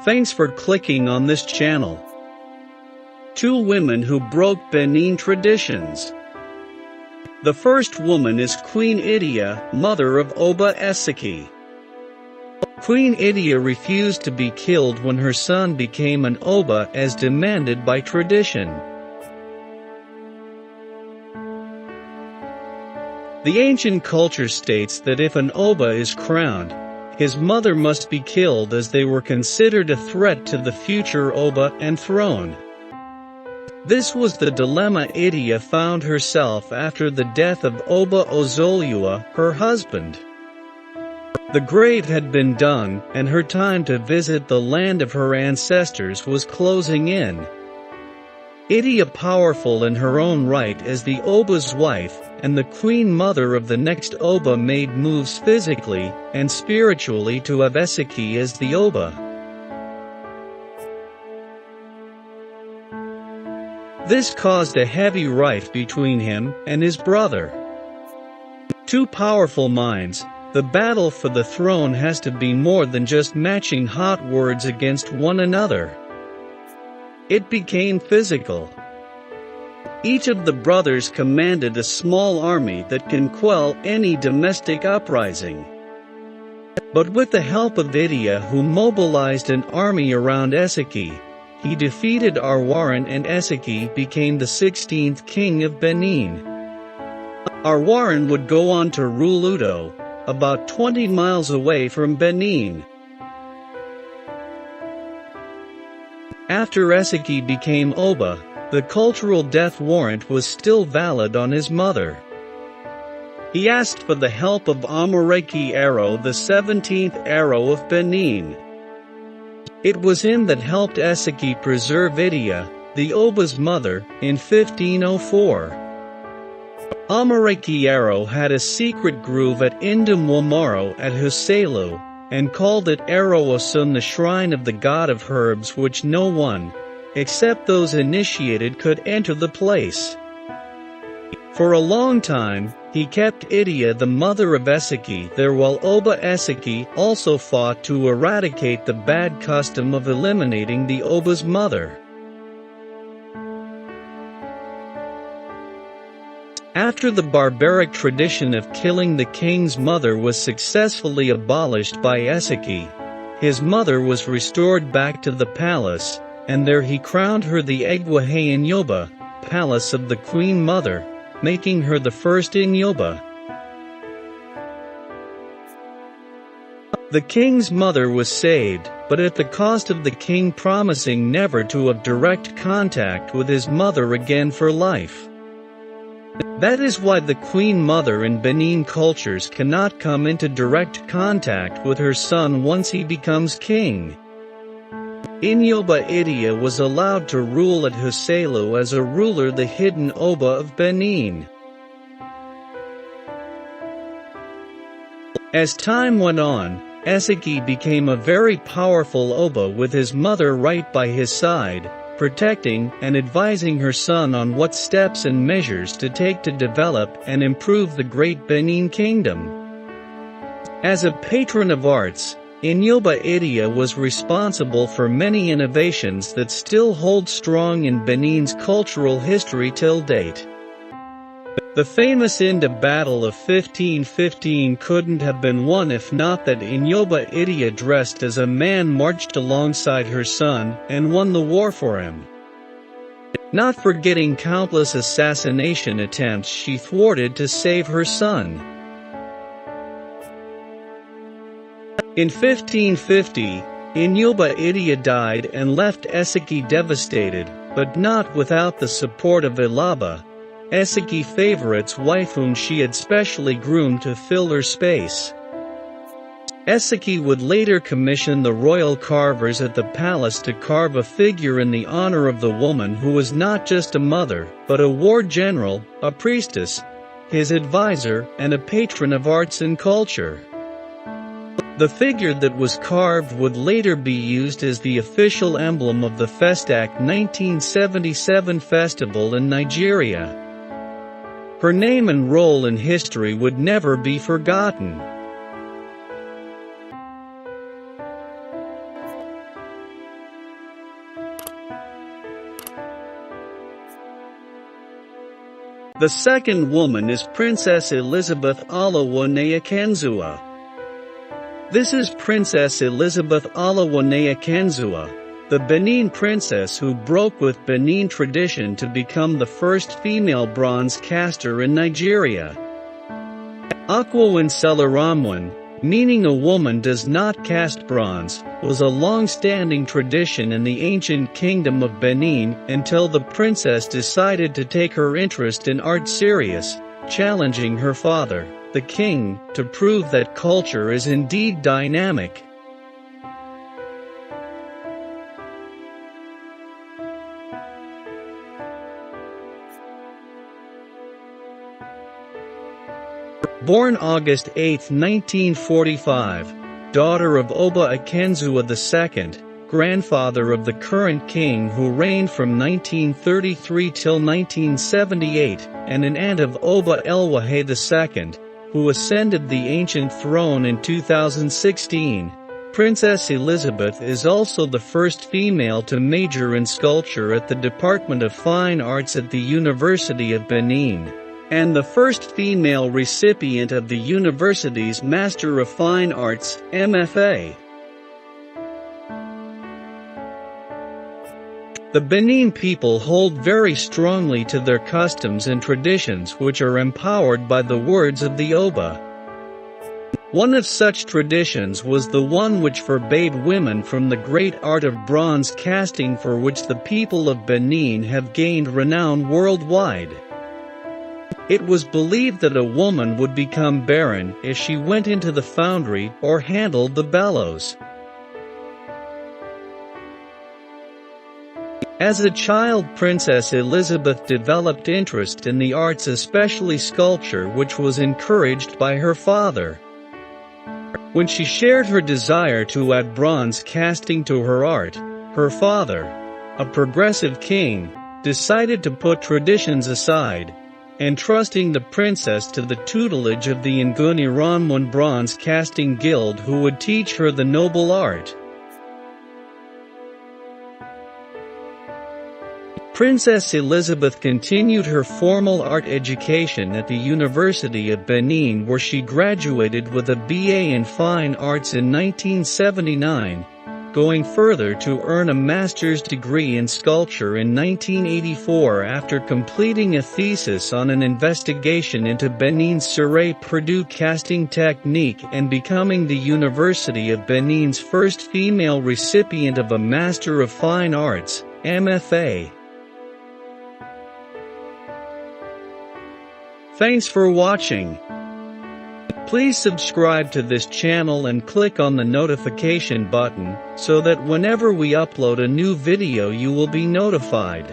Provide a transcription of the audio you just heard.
Thanks for clicking on this channel. 2 women who broke Benin traditions. The first woman is Queen Idia, mother of Oba Eseki. Queen Idia refused to be killed when her son became an Oba as demanded by tradition. The ancient culture states that if an Oba is crowned, his mother must be killed as they were considered a threat to the future Oba and throne. This was the dilemma Idia found herself after the death of Oba Ozoliua, her husband. The grave had been dug, and her time to visit the land of her ancestors was closing in. Idia, powerful in her own right as the Oba's wife, and the queen mother of the next Oba, made moves physically and spiritually to have Eseki as the Oba. This caused a heavy rift between him and his brother. 2 powerful minds. The battle for the throne has to be more than just matching hot words against one another. It became physical. Each of the brothers commanded a small army that can quell any domestic uprising. But with the help of Idia, who mobilized an army around Eseki, he defeated Arwaran, and Eseki became the 16th king of Benin. Arwaran would go on to rule Udo, about 20 miles away from Benin. After Eseki became Oba, the cultural death warrant was still valid on his mother. He asked for the help of Amareki Aro, the 17th Aro of Benin. It was him that helped Eseki preserve Idia, the Oba's mother, in 1504. Amareki Aro had a secret grove at Indamwamaro at Huselu, and called it Aroasun, the shrine of the god of herbs, which no one, except those initiated, could enter the place. For a long time, he kept Idia, the mother of Eseki, there, while Oba Eseki also fought to eradicate the bad custom of eliminating the Oba's mother. After the barbaric tradition of killing the king's mother was successfully abolished by Eseki, his mother was restored back to the palace, and there he crowned her the Egwahe Inyoba, palace of the queen mother, making her the first Inyoba. The king's mother was saved, but at the cost of the king promising never to have direct contact with his mother again for life. That is why the queen mother in Benin cultures cannot come into direct contact with her son once he becomes king. Inyoba Idia was allowed to rule at Huselu as a ruler, the hidden Oba of Benin. As time went on, Eseki became a very powerful Oba with his mother right by his side, protecting and advising her son on what steps and measures to take to develop and improve the great Benin kingdom. As a patron of arts, Inyoba Idia was responsible for many innovations that still hold strong in Benin's cultural history till date. The famous Inda battle of 1515 couldn't have been won if not that Inyoba Idia, dressed as a man, marched alongside her son and won the war for him. Not forgetting countless assassination attempts she thwarted to save her son. In 1550, Inyoba Idia died and left Eseki devastated, but not without the support of Ilaba, Eseki favorite's wife, whom she had specially groomed to fill her space. Eseki would later commission the royal carvers at the palace to carve a figure in the honor of the woman who was not just a mother, but a war general, a priestess, his advisor, and a patron of arts and culture. The figure that was carved would later be used as the official emblem of the Festac 1977 festival in Nigeria. Her name and role in history would never be forgotten. The second woman is Princess Elizabeth Alawaneakenzua. This is Princess Elizabeth Alawaneakenzua, the Benin princess who broke with Benin tradition to become the first female bronze caster in Nigeria. Akwawinselaramwan, meaning a woman does not cast bronze, was a long-standing tradition in the ancient kingdom of Benin until the princess decided to take her interest in art serious, challenging her father, the king, to prove that culture is indeed dynamic. Born August 8, 1945, daughter of Oba Akenzua II, grandfather of the current king who reigned from 1933 till 1978, and an aunt of Oba Elwahe II, who ascended the ancient throne in 2016. Princess Elizabeth is also the first female to major in sculpture at the Department of Fine Arts at the University of Benin, and the first female recipient of the university's Master of Fine Arts, MFA. The Benin people hold very strongly to their customs and traditions which are empowered by the words of the Oba. One of such traditions was the one which forbade women from the great art of bronze casting for which the people of Benin have gained renown worldwide. It was believed that a woman would become barren if she went into the foundry or handled the bellows. As a child, Princess Elizabeth developed interest in the arts, especially sculpture, which was encouraged by her father. When she shared her desire to add bronze casting to her art, her father, a progressive king, decided to put traditions aside, entrusting the princess to the tutelage of the Nguniranwan Bronze Casting Guild, who would teach her the noble art. Princess Elizabeth continued her formal art education at the University of Benin, where she graduated with a BA in Fine Arts in 1979, going further to earn a master's degree in sculpture in 1984 after completing a thesis on an investigation into Benin's Ciré-Perdue casting technique and becoming the University of Benin's first female recipient of a Master of Fine Arts, MFA. Thanks for watching. Please subscribe to this channel and click on the notification button so that whenever we upload a new video you will be notified.